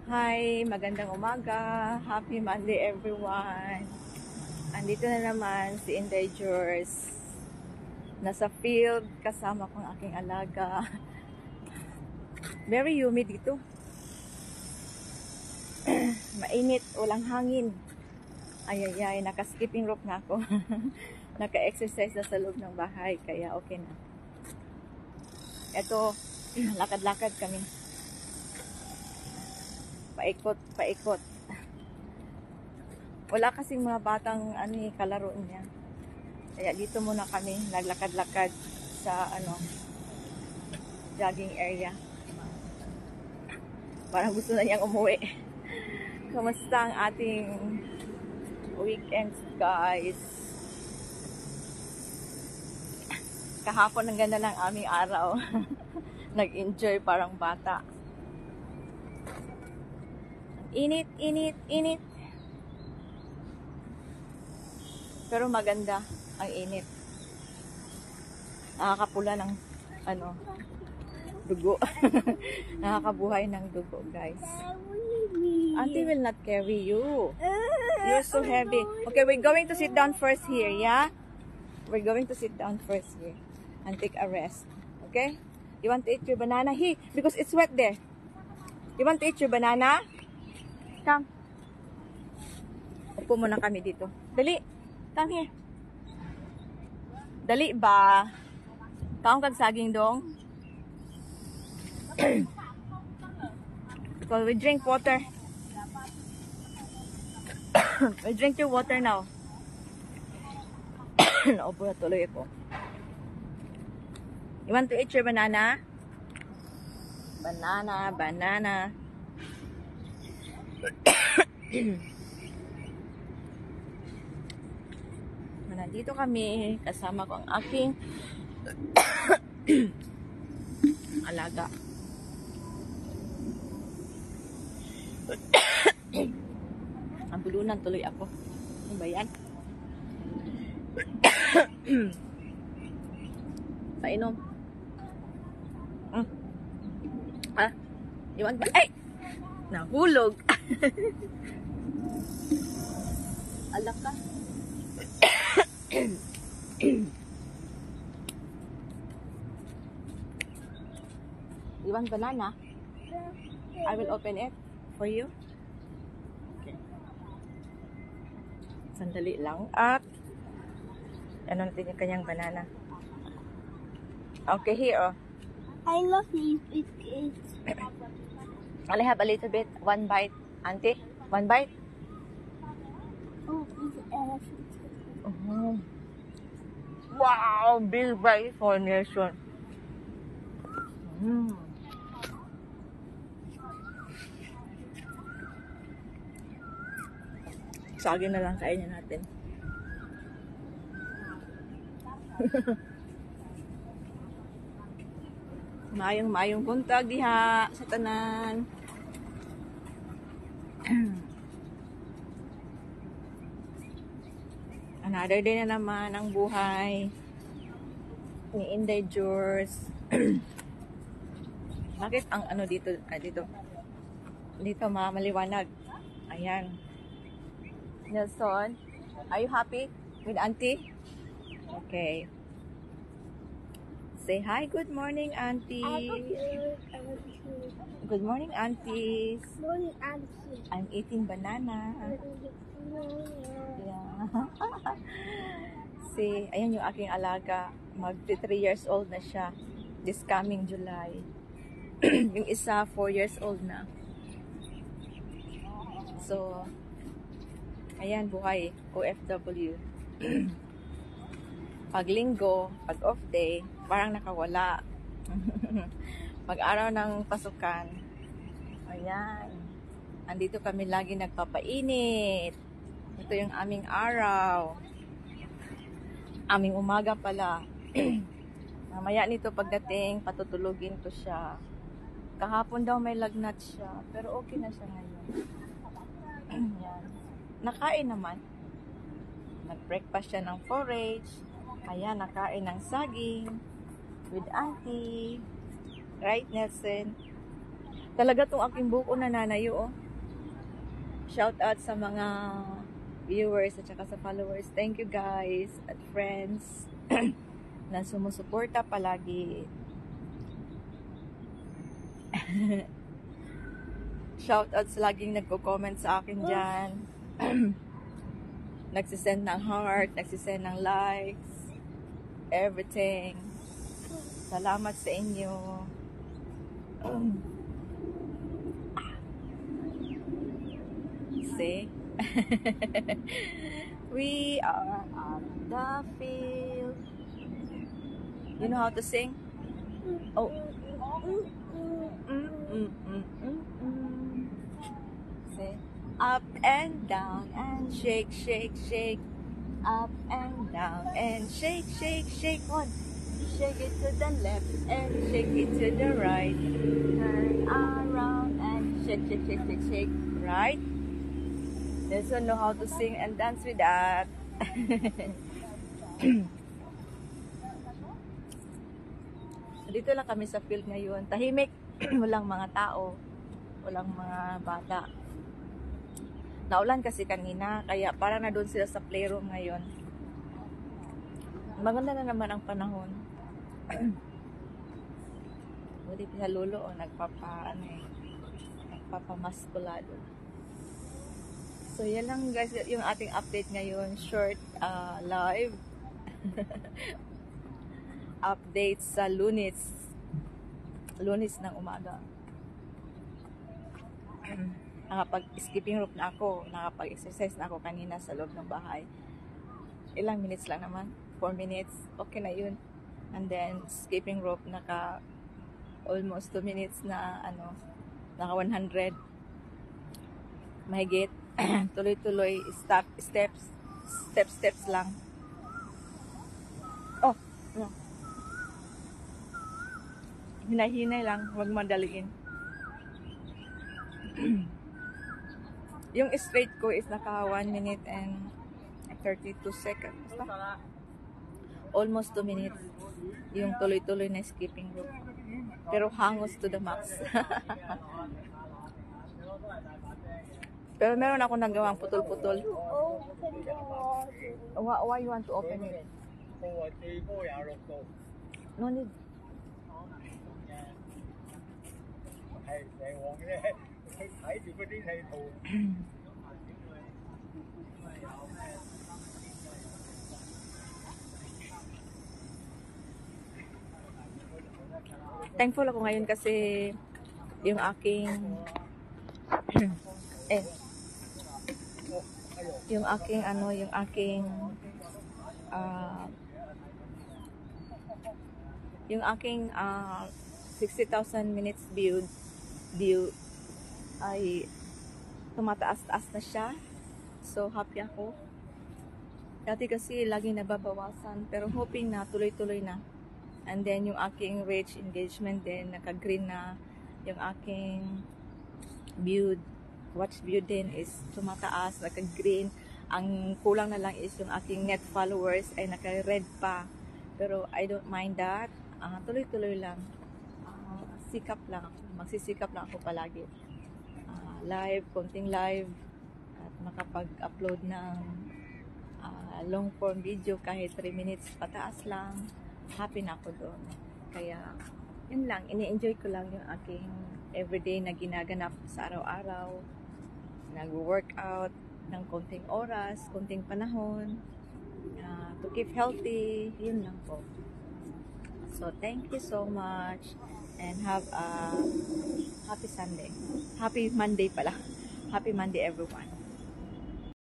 Hi, magandang umaga. Happy Monday everyone. Andito na naman si Inday Jors. Nasa field kasama kong aking alaga. Very humid dito. Mainit, walang hangin. Ay, naka-skipping rope na ako. Naka-exercise na sa loob ng bahay, kaya okay na. Ito, lakad-lakad kami. Paikot. Wala kasing mga batang kalaro niya. Kaya dito muna kami naglakad-lakad sa jogging area. Parang gusto na niyang umuwi. Kamusta ang ating weekends, guys? Kahapon ang ganda ng aming araw. Nag-enjoy parang bata. Init. Pero maganda ang init. Nakakapula ng dugo. Nakakabuhay ng dugo, guys. Auntie will not carry you. You're so heavy. Okay, we're going to sit down first here, yeah? We're going to sit down first here and take a rest. Okay? You want to eat your banana? Because it's wet there. You want to eat your banana? Come. Upo muna kami dito. Dali. Come here. Dali ba? Kaong kag saging dong? So we drink water. We drink your water now. Naupo na tuloy ako. You want to eat your banana? Banana. Nandito kami kasama ko ang aking alaga. Ang bulunan tuloy ako. Ano ba yan? Painom. You want ba? Ay! Nahulog. Alak ka. You want banana? I will open it for you. Okay. Sandali lang. At ano natin yung kanyang banana. Okay, here. I love it. I'll have a little bit. One bite. Auntie, one bite. Oh, it's elephant. Wow, big bite for nation. Saging na lang kainin natin. Mayong buntag diha sa tanan. Another day na naman ang buhay ni Inday Jors. Bakit ang dito maliwanag? Ayan. Nelson, are you happy with auntie? Okay. Say hi. Good morning, auntie. Good morning, aunties. Morning, auntie. I'm eating banana. Yeah. See, ayan yung aking alaga. Mag 3 years old na siya. This coming July. Yung isa, 4 years old na. So, ayan, buhay. OFW. Pag linggo, pag off day, parang nakawala. Pag araw ng pasukan, ayan. Andito kami lagi nagpapainit. Ito yung aming araw. Aming umaga pala. Mamaya nito pagdating, patutulugin ko siya. Kahapon daw may lagnat siya, pero okay na siya ngayon. Yan. Nakain naman. Nag-breakfast siya ng porridge. Kaya nakain ng saging with auntie. Right, Nelson? Talaga tong aking buko na nanayo, oh. Shout out sa mga viewers at saka sa followers. Thank you guys at friends na sumusuporta palagi. Shout out sa laging nagko-comment sa akin dyan. Nagsisend ng heart, nagsisend ng likes, everything. Salamat sa inyo. See? We are at the field. You know how to sing? Oh. See? Up and down and shake, shake, shake. Up and down and shake, shake, shake. One. Shake it to the left and shake it to the right. Turn around and shake, shake, shake, shake, shake. Right? There's one know how to sing and dance with that. Dito lang kami sa field ngayon. Tahimik. Walang mga tao. Walang mga bata. Naulan kasi kanina. Kaya parang na doon sila sa playroom ngayon. Maganda na naman ang panahon. Buti sa lolo o nagpapamaskulado. So yan lang guys yung ating update ngayon. Short live update sa Lunes ng umaga. Nakapag-skipping rope na ako. Nakapag-exercise na ako kanina sa loob ng bahay. Ilang minutes lang naman. 4 minutes. Okay na yun. And then skipping rope naka almost 2 minutes na naka 100. Mahigit. Tuloy-tuloy, steps lang. Oh, no. Hinay-hinay lang, huwag madaliin. Yung straight ko is naka 1 minute and 32 seconds. Basta? Almost 2 minutes. Yung tuloy-tuloy na skipping rope. Pero hangos to the max. Pero meron ako nagawang putol-putol. Open the water. Why you want to open it? No need. Thankful ako ngayon kasi yung aking yung aking 60,000 minutes view ay tumataas-taas na siya. So happy ako. Dati kasi laging nababawasan, pero hoping na tuloy-tuloy na. And then yung aking reach engagement din, naka-green na. Yung aking watch view din is tumataas, naka-green. Ang kulang na lang is yung aking net followers ay naka-red pa. Pero I don't mind that. Tuloy-tuloy lang. Sikap lang ako. Magsisikap lang ako palagi. Live, konting live. At makapag-upload ng long form video kahit 3 minutes pataas lang. Happy na ako doon. Kaya, yun lang. Ini-enjoy ko lang yung aking everyday na ginaganap sa araw-araw. Nag-workout ng konting oras, konting panahon. To keep healthy. Yun lang po. So, thank you so much. And have a happy Sunday. Happy Monday pala. Happy Monday everyone.